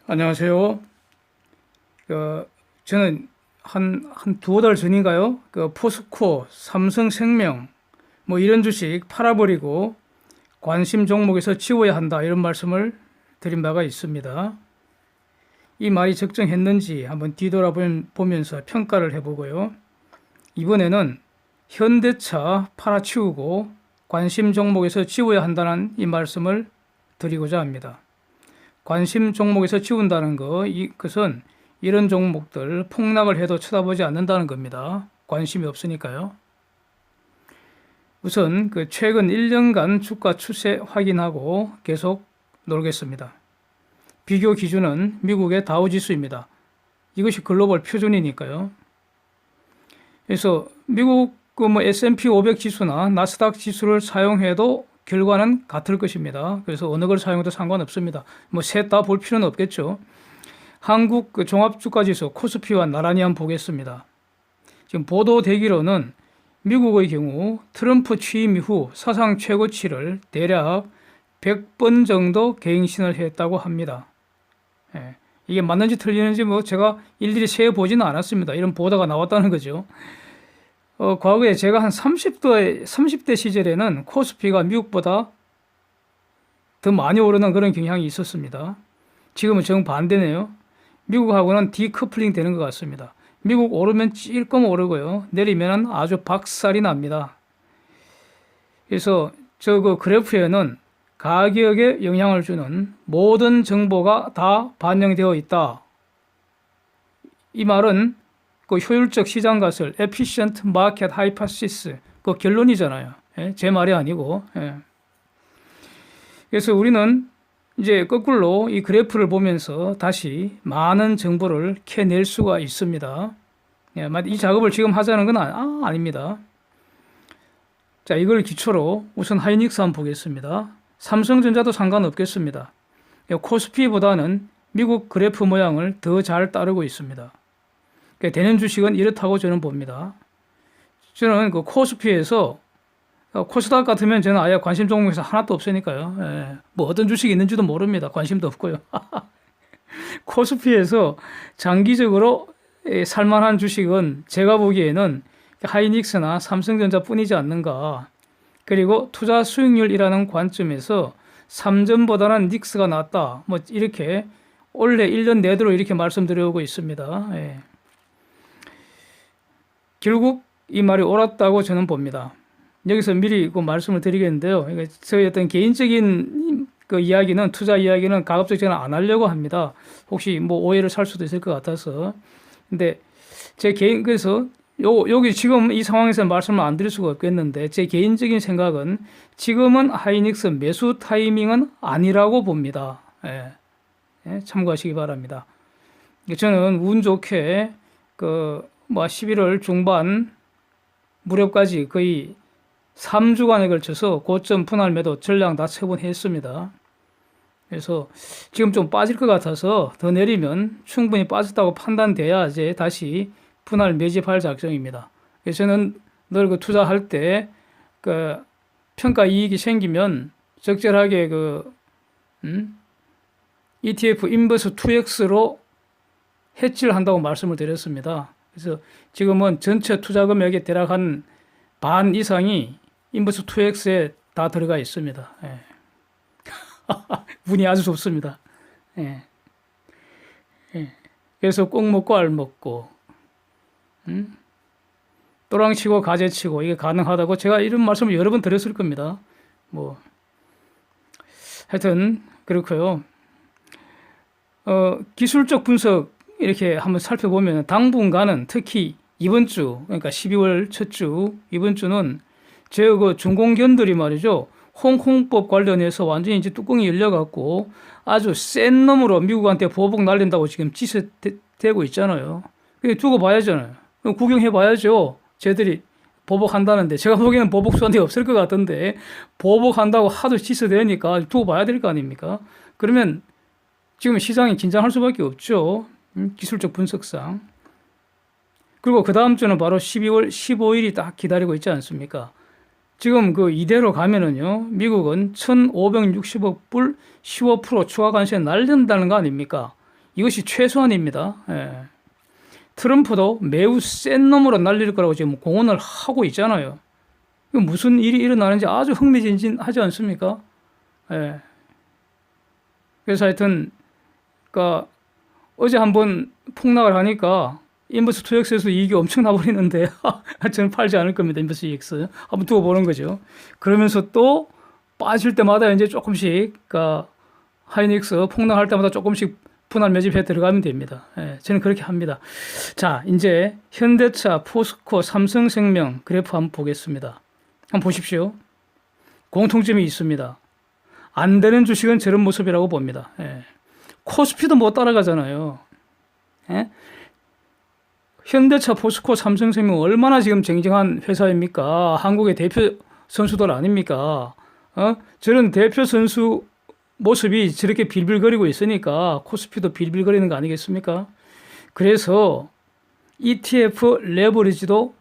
안녕하세요. 저는 한 두어 달 전인가요? 포스코, 삼성생명, 뭐 이런 주식 팔아버리고 관심 종목에서 지워야 한다. 이런 말씀을 드린 바가 있습니다. 이 말이 적정했는지 한번 뒤돌아보면서 평가를 해보고요. 이번에는 현대차 팔아치우고 관심 종목에서 지워야 한다는 이 말씀을 드리고자 합니다. 관심 종목에서 지운다는 그것은 이런 종목들 폭락을 해도 쳐다보지 않는다는 겁니다. 관심이 없으니까요. 우선 최근 1년간 주가 추세 확인하고 계속 놀겠습니다. 비교 기준은 미국의 다우지수입니다. 이것이 글로벌 표준이니까요. 그래서 미국 S&P 500 지수나 나스닥 지수를 사용해도 결과는 같을 것입니다. 그래서 어느 걸 사용해도 상관없습니다. 셋 다 볼 필요는 없겠죠. 한국 종합주가지수 코스피와 나란히 한번 보겠습니다. 지금 보도되기로는 미국의 경우 트럼프 취임 이후 사상 최고치를 대략 100번 정도 갱신을 했다고 합니다. 이게 맞는지 틀리는지 제가 일일이 세어보지는 않았습니다. 이런 보도가 나왔다는 거죠. 과거에 제가 한 30대 시절에는 코스피가 미국보다 더 많이 오르는 그런 경향이 있었습니다. 지금은 정반대네요. 미국하고는 디커플링 되는 것 같습니다. 미국 오르면 찔끔 오르고요. 내리면 아주 박살이 납니다. 그래서 그래프에는 가격에 영향을 주는 모든 정보가 다 반영되어 있다. 이 말은 효율적 시장가설, efficient market hypothesis, 결론이잖아요. 제 말이 아니고. 그래서 우리는 이제 거꾸로 이 그래프를 보면서 다시 많은 정보를 캐낼 수가 있습니다. 이 작업을 지금 하자는 건 아닙니다. 자, 이걸 기초로 우선 하이닉스 한번 보겠습니다. 삼성전자도 상관없겠습니다. 코스피보다는 미국 그래프 모양을 더 잘 따르고 있습니다. 되는 주식은 이렇다고 저는 봅니다. 저는 코스피에서 코스닥 같으면 저는 아예 관심 종목에서 하나도 없으니까요. 어떤 주식이 있는지도 모릅니다. 관심도 없고요. 코스피에서 장기적으로 살만한 주식은 제가 보기에는 하이닉스나 삼성전자 뿐이지 않는가. 그리고 투자 수익률이라는 관점에서 삼전보다는 닉스가 낫다. 이렇게 올해 1년 내도록 이렇게 말씀드려오고 있습니다. 결국 이 말이 옳았다고 저는 봅니다. 여기서 미리 말씀을 드리겠는데요. 저희 어떤 개인적인 이야기는, 투자 이야기는 가급적 저는 안 하려고 합니다. 혹시 오해를 살 수도 있을 것 같아서. 근데 그래서 여기 지금 이 상황에서 말씀을 안 드릴 수가 없겠는데, 제 개인적인 생각은 지금은 하이닉스 매수 타이밍은 아니라고 봅니다. 참고하시기 바랍니다. 저는 운 좋게 11월 중반 무렵까지 거의 3주간에 걸쳐서 고점 분할 매도 전량 다 처분했습니다. 그래서 지금 좀 빠질 것 같아서 더 내리면 충분히 빠졌다고 판단돼야 이제 다시 분할 매집할 작정입니다. 그래서 저는 늘 투자할 때 평가 이익이 생기면 적절하게 ETF 인버스 2X로 해치를 한다고 말씀을 드렸습니다. 그래서 지금은 전체 투자 금액의 대략 한 반 이상이 인버스 2X에 다 들어가 있습니다. 운이 아주 좋습니다. 그래서 꼭 먹고 알 먹고, 또랑치고 가재치고 이게 가능하다고 제가 이런 말씀을 여러 번 드렸을 겁니다. 하여튼 그렇고요. 기술적 분석 이렇게 한번 살펴보면 당분간은 특히 이번 주, 그러니까 12월 첫 주, 이번 주는 중공견들이 말이죠. 홍콩법 관련해서 완전히 이제 뚜껑이 열려갖고 아주 센 놈으로 미국한테 보복 날린다고 지금 지시되고 있잖아요. 두고 봐야잖아요. 구경해 봐야죠. 쟤들이 보복한다는데. 제가 보기에는 보복 수단이 없을 것 같은데 보복한다고 하도 지시되니까 두고 봐야 될 거 아닙니까? 그러면 지금 시장이 긴장할 수밖에 없죠. 기술적 분석상. 그리고 그 다음 주는 바로 12월 15일이 딱 기다리고 있지 않습니까? 지금 그 이대로 가면은요, 미국은 1,560억 불 15% 추가 관세 날린다는 거 아닙니까? 이것이 최소한입니다. 예. 트럼프도 매우 센 놈으로 날릴 거라고 지금 공언을 하고 있잖아요. 이거 무슨 일이 일어나는지 아주 흥미진진하지 않습니까? 예. 그래서 하여튼, 그니까, 어제 한번 폭락을 하니까, 인버스 2X에서 이익이 엄청 나버리는데, 저는 팔지 않을 겁니다. 인버스 EX. 한번 두고 보는 거죠. 그러면서 또 빠질 때마다 이제 조금씩, 그니까, 하이닉스 폭락할 때마다 조금씩 분할 매집해 들어가면 됩니다. 예, 저는 그렇게 합니다. 자, 이제 현대차, 포스코, 삼성생명 그래프 한번 보겠습니다. 한번 보십시오. 공통점이 있습니다. 안 되는 주식은 저런 모습이라고 봅니다. 예. 코스피도 못 따라가잖아요. 예? 현대차, 포스코, 삼성생명 얼마나 지금 쟁쟁한 회사입니까? 한국의 대표 선수들 아닙니까? 저런 대표 선수 모습이 저렇게 빌빌거리고 있으니까 코스피도 빌빌거리는 거 아니겠습니까? 그래서 ETF 레버리지도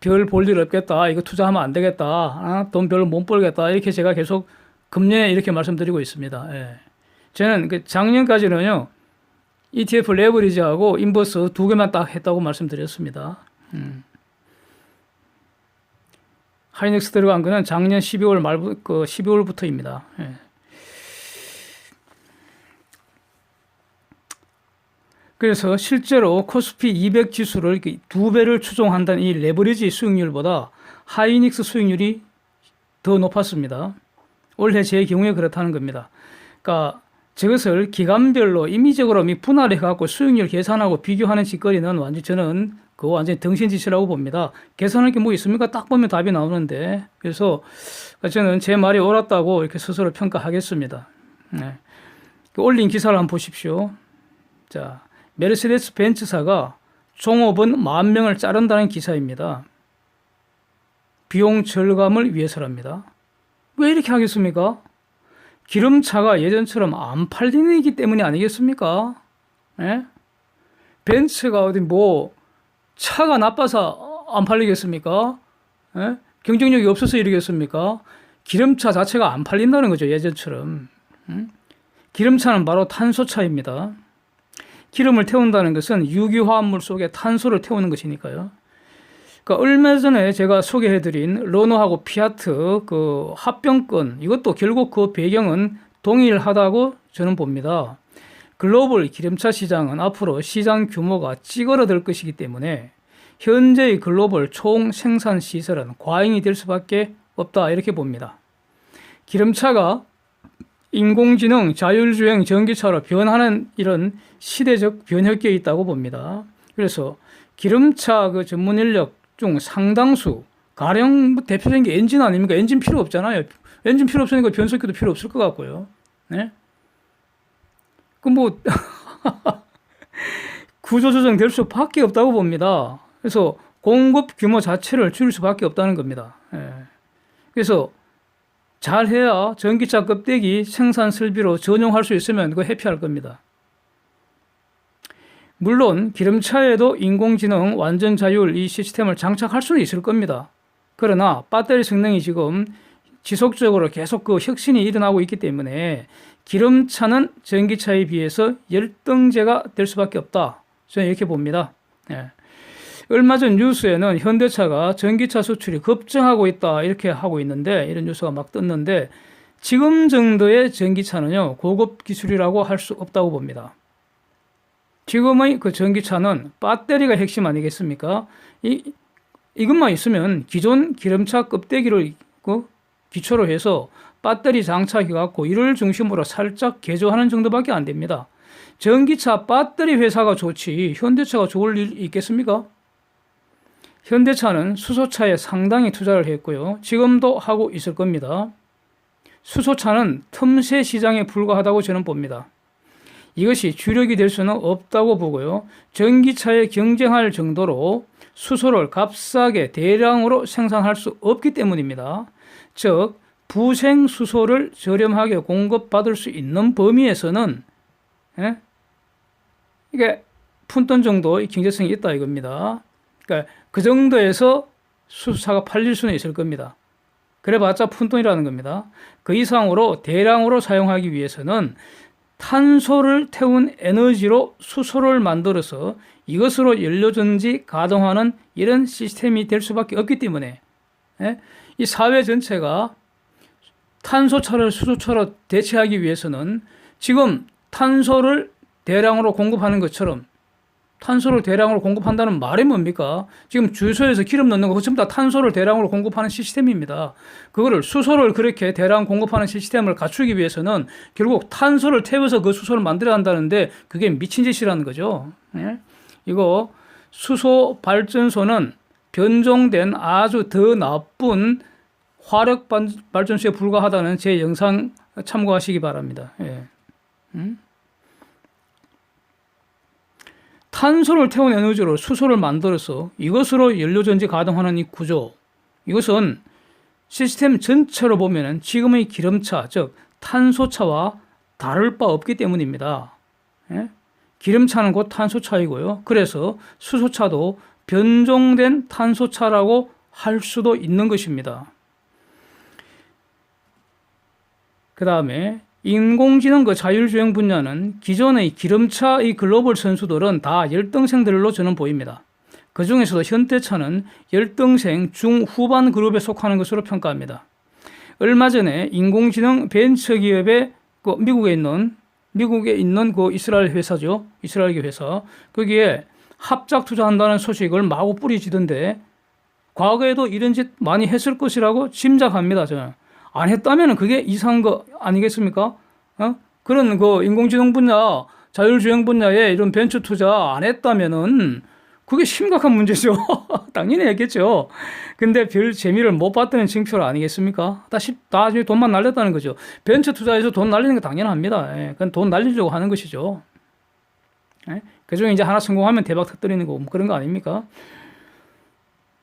별 볼 일 없겠다. 이거 투자하면 안 되겠다. 돈 별로 못 벌겠다. 이렇게 제가 계속 금년에 이렇게 말씀드리고 있습니다. 예. 저는 작년까지는요, ETF 레버리지하고 인버스 두 개만 딱 했다고 말씀드렸습니다. 하이닉스 들어간 거는 작년 12월 12월부터입니다. 예. 그래서 실제로 코스피 200 지수를 2배를 추종한다는 이 레버리지 수익률보다 하이닉스 수익률이 더 높았습니다. 올해 제 경우에 그렇다는 겁니다. 그러니까 저것을 기간별로 임의적으로 분할해 갖고 수익률 계산하고 비교하는 짓거리는 완전 저는 그거 완전히 등신짓이라고 봅니다. 계산할 게 뭐 있습니까? 딱 보면 답이 나오는데. 그래서 저는 제 말이 옳았다고 이렇게 스스로 평가하겠습니다. 네. 올린 기사를 한번 보십시오. 자, 메르세데스 벤츠사가 종업원 10,000명을 자른다는 기사입니다. 비용 절감을 위해서랍니다. 왜 이렇게 하겠습니까? 기름차가 예전처럼 안 팔리기 때문이 아니겠습니까? 예? 벤츠가 어디 뭐 차가 나빠서 안 팔리겠습니까? 예? 경쟁력이 없어서 이러겠습니까? 기름차 자체가 안 팔린다는 거죠, 예전처럼. 기름차는 바로 탄소차입니다. 기름을 태운다는 것은 유기화합물 속에 탄소를 태우는 것이니까요. 그러니까 얼마 전에 제가 소개해드린 르노하고 피아트 그 합병권, 이것도 결국 그 배경은 동일하다고 저는 봅니다. 글로벌 기름차 시장은 앞으로 시장 규모가 찌그러들 것이기 때문에 현재의 글로벌 총 생산 시설은 과잉이 될 수밖에 없다, 이렇게 봅니다. 기름차가 인공지능, 자율주행 전기차로 변하는 이런 시대적 변혁기에 있다고 봅니다. 그래서 기름차 그 전문 인력 중 상당수, 가령 대표적인 게 엔진 아닙니까? 엔진 필요 없잖아요. 엔진 필요 없으니까 변속기도 필요 없을 것 같고요. 네? 그 뭐 구조조정 될 수밖에 없다고 봅니다. 그래서 공급 규모 자체를 줄일 수밖에 없다는 겁니다. 예. 그래서 잘해야 전기차 껍데기 생산 설비로 전용할 수 있으면 그거 해피할 겁니다. 물론 기름차에도 인공지능 완전 자율 이 시스템을 장착할 수는 있을 겁니다. 그러나 배터리 성능이 지금 지속적으로 계속 그 혁신이 일어나고 있기 때문에 기름차는 전기차에 비해서 열등제가 될 수밖에 없다. 저는 이렇게 봅니다. 예. 얼마 전 뉴스에는 현대차가 전기차 수출이 급증하고 있다, 이렇게 하고 있는데, 이런 뉴스가 막 떴는데, 지금 정도의 전기차는요, 고급 기술이라고 할 수 없다고 봅니다. 지금의 그 전기차는 배터리가 핵심 아니겠습니까? 이것만 있으면 기존 기름차 껍데기를 기초로 해서 배터리 장착해갖고 이를 중심으로 살짝 개조하는 정도밖에 안 됩니다. 전기차 배터리 회사가 좋지 현대차가 좋을 일 있겠습니까? 현대차는 수소차에 상당히 투자를 했고요. 지금도 하고 있을 겁니다. 수소차는 틈새 시장에 불과하다고 저는 봅니다. 이것이 주력이 될 수는 없다고 보고요. 전기차에 경쟁할 정도로 수소를 값싸게 대량으로 생산할 수 없기 때문입니다. 즉 부생 수소를 저렴하게 공급받을 수 있는 범위에서는 이게 푼돈 정도의 경제성이 있다 이겁니다. 그러니까 그 정도에서 수소차가 팔릴 수는 있을 겁니다. 그래봤자 푼돈이라는 겁니다. 그 이상으로 대량으로 사용하기 위해서는 탄소를 태운 에너지로 수소를 만들어서 이것으로 연료전지 가동하는 이런 시스템이 될 수밖에 없기 때문에 이 사회 전체가 탄소차를 수소차로 대체하기 위해서는 지금 탄소를 대량으로 공급하는 것처럼 탄소를 대량으로 공급한다는 말이 뭡니까? 지금 주유소에서 기름 넣는 거 전부 다 탄소를 대량으로 공급하는 시스템입니다. 그거를 수소를 그렇게 대량 공급하는 시스템을 갖추기 위해서는 결국 탄소를 태워서 그 수소를 만들어야 한다는데 그게 미친 짓이라는 거죠. 이거 수소 발전소는 변종된 아주 더 나쁜 화력 발전소에 불과하다는 제 영상 참고하시기 바랍니다. 탄소를 태운 에너지로 수소를 만들어서 이것으로 연료전지 가동하는 이 구조, 이것은 시스템 전체로 보면 지금의 기름차, 즉 탄소차와 다를 바 없기 때문입니다. 기름차는 곧 탄소차이고요. 그래서 수소차도 변종된 탄소차라고 할 수도 있는 것입니다. 그 다음에 인공지능 그 자율주행 분야는 기존의 기름차의 글로벌 선수들은 다 열등생들로 저는 보입니다. 그 중에서도 현대차는 열등생 중후반 그룹에 속하는 것으로 평가합니다. 얼마 전에 인공지능 벤처기업의 그 미국에 있는 그 이스라엘 회사죠. 이스라엘계 회사. 거기에 합작 투자한다는 소식을 마구 뿌리치던데 과거에도 이런 짓 많이 했을 것이라고 짐작합니다. 저는. 안 했다면 그게 이상한 거 아니겠습니까? 그런 그 인공지능 분야, 자율주행 분야에 이런 벤처 투자 안 했다면은 그게 심각한 문제죠. 당연히 했겠죠. 근데 별 재미를 못 봤다는 징표 아니겠습니까? 다 돈만 날렸다는 거죠. 벤처 투자에서 돈 날리는 거 당연합니다. 그건 돈 날리려고 하는 것이죠. 그 중에 이제 하나 성공하면 대박 터뜨리는 거, 그런 거 아닙니까?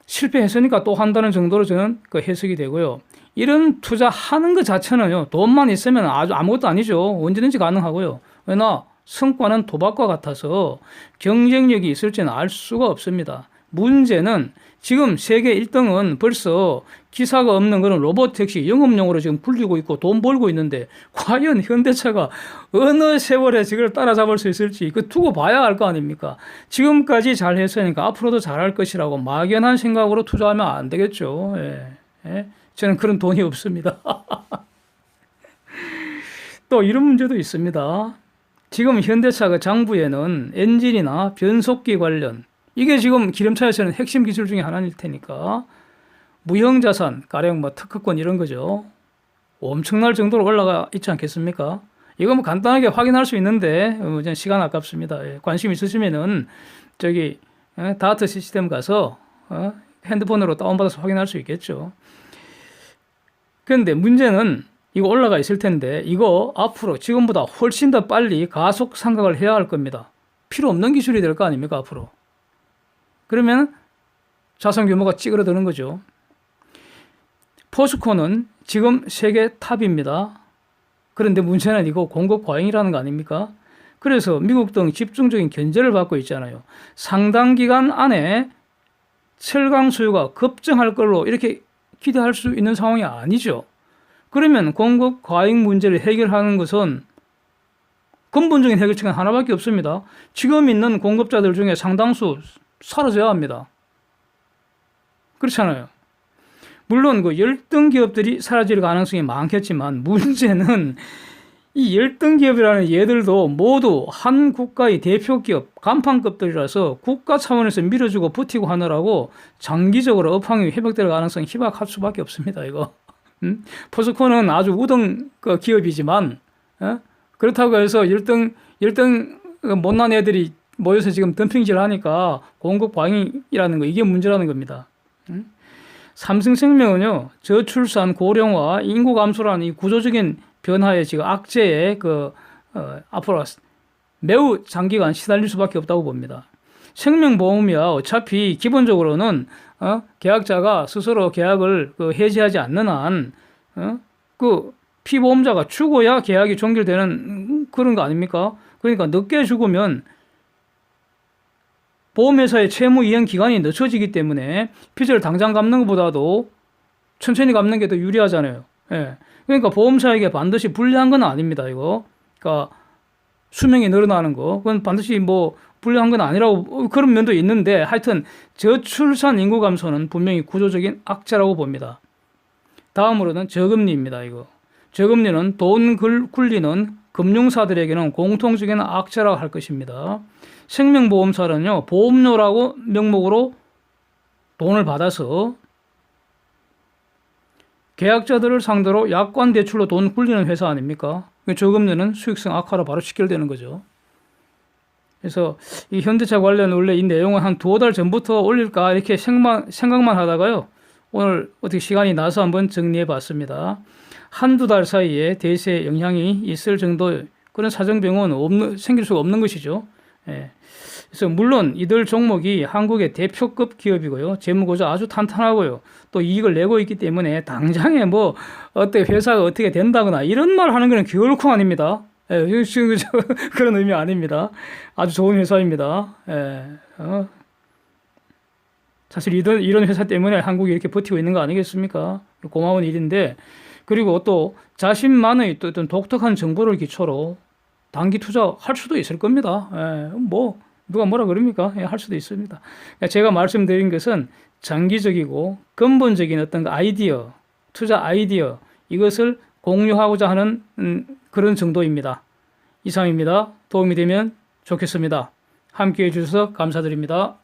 실패했으니까 또 한다는 정도로 저는 그 해석이 되고요. 이런 투자하는 것 자체는요, 돈만 있으면 아무것도 아니죠. 언제든지 가능하고요. 그러나 성과는 도박과 같아서 경쟁력이 있을지는 알 수가 없습니다. 문제는 지금 세계 1등은 벌써 기사가 없는 그런 로봇 택시 영업용으로 지금 불리고 있고 돈 벌고 있는데 과연 현대차가 어느 세월에 저걸 따라잡을 수 있을지 그 두고 봐야 할 거 아닙니까? 지금까지 잘 했으니까 앞으로도 잘할 것이라고 막연한 생각으로 투자하면 안 되겠죠. 저는 그런 돈이 없습니다. 또 이런 문제도 있습니다. 지금 현대차 그 장부에는 엔진이나 변속기 관련 이게 지금 기름차에서는 핵심 기술 중에 하나일 테니까 무형자산, 가령 뭐 특허권 이런 거죠. 엄청날 정도로 올라가 있지 않겠습니까? 이거 뭐 간단하게 확인할 수 있는데 시간 아깝습니다. 관심 있으시면은 저기 다트 시스템 가서 핸드폰으로 다운받아서 확인할 수 있겠죠. 그런데 문제는 이거 올라가 있을 텐데 이거 앞으로 지금보다 훨씬 더 빨리 가속 상각을 해야 할 겁니다. 필요 없는 기술이 될 거 아닙니까 앞으로. 그러면 자산 규모가 찌그러드는 거죠. 포스코는 지금 세계 탑입니다. 그런데 문제는 이거 공급 과잉이라는 거 아닙니까? 그래서 미국 등 집중적인 견제를 받고 있잖아요. 상당 기간 안에 철강 수요가 급증할 걸로 이렇게 기대할 수 있는 상황이 아니죠. 그러면 공급 과잉 문제를 해결하는 것은 근본적인 해결책은 하나밖에 없습니다. 지금 있는 공급자들 중에 상당수 사라져야 합니다. 그렇잖아요. 물론 그 열등 기업들이 사라질 가능성이 많겠지만 문제는 이 열등 기업이라는 얘들도 모두 한 국가의 대표 기업, 간판급들이라서 국가 차원에서 밀어주고 버티고 하느라고 장기적으로 업황이 회복될 가능성이 희박할 수밖에 없습니다. 이거. 포스코는 아주 우등 그 기업이지만 그렇다고 해서 열등 못난 애들이 모여서 지금 덤핑질 하니까 공급 과잉이라는 거 이게 문제라는 겁니다. 삼성생명은요 저출산 고령화 인구 감소라는 이 구조적인 변화에 지금 악재에 앞으로 매우 장기간 시달릴 수밖에 없다고 봅니다. 생명보험이야 어차피 기본적으로는 계약자가 스스로 계약을 해지하지 않는 한 피보험자가 죽어야 계약이 종결되는 그런 거 아닙니까? 그러니까 늦게 죽으면 보험회사의 채무 이행 기간이 늦춰지기 때문에 빚을 당장 갚는 것보다도 천천히 갚는 게 더 유리하잖아요. 예. 그러니까 보험사에게 반드시 불리한 건 아닙니다, 이거. 그러니까 수명이 늘어나는 거. 그건 반드시 뭐 불리한 건 아니라고 그런 면도 있는데 하여튼 저출산 인구 감소는 분명히 구조적인 악재라고 봅니다. 다음으로는 저금리입니다, 이거. 저금리는 돈 굴리는 금융사들에게는 공통적인 악재라고 할 것입니다. 생명보험사는요, 보험료라고 명목으로 돈을 받아서 계약자들을 상대로 약관 대출로 돈 굴리는 회사 아닙니까? 저금리는 수익성 악화로 바로 직결되는 거죠. 그래서 이 현대차 관련 원래 이 내용은 한 두어 달 전부터 올릴까 이렇게 생각만 하다가요. 오늘 어떻게 시간이 나서 한번 정리해 봤습니다. 한두 달 사이에 대세에 영향이 있을 정도의 그런 사정병은 생길 수가 없는 것이죠. 예. 그래서 물론 이들 종목이 한국의 대표급 기업이고요. 재무구조 아주 탄탄하고요. 또 이익을 내고 있기 때문에 당장에 뭐 어떻게 회사가 어떻게 된다거나 이런 말 하는 거는 결코 아닙니다. 예, 그런 의미 아닙니다. 아주 좋은 회사입니다. 예, 사실 이런 회사 때문에 한국이 이렇게 버티고 있는 거 아니겠습니까? 고마운 일인데, 그리고 또 자신만의 또 어떤 독특한 정보를 기초로 단기 투자할 수도 있을 겁니다. 예, 뭐 누가 뭐라 그럽니까? 예, 할 수도 있습니다. 제가 말씀드린 것은 장기적이고 근본적인 어떤 아이디어, 투자 아이디어 이것을 공유하고자 하는 그런 정도입니다. 이상입니다. 도움이 되면 좋겠습니다. 함께해 주셔서 감사드립니다.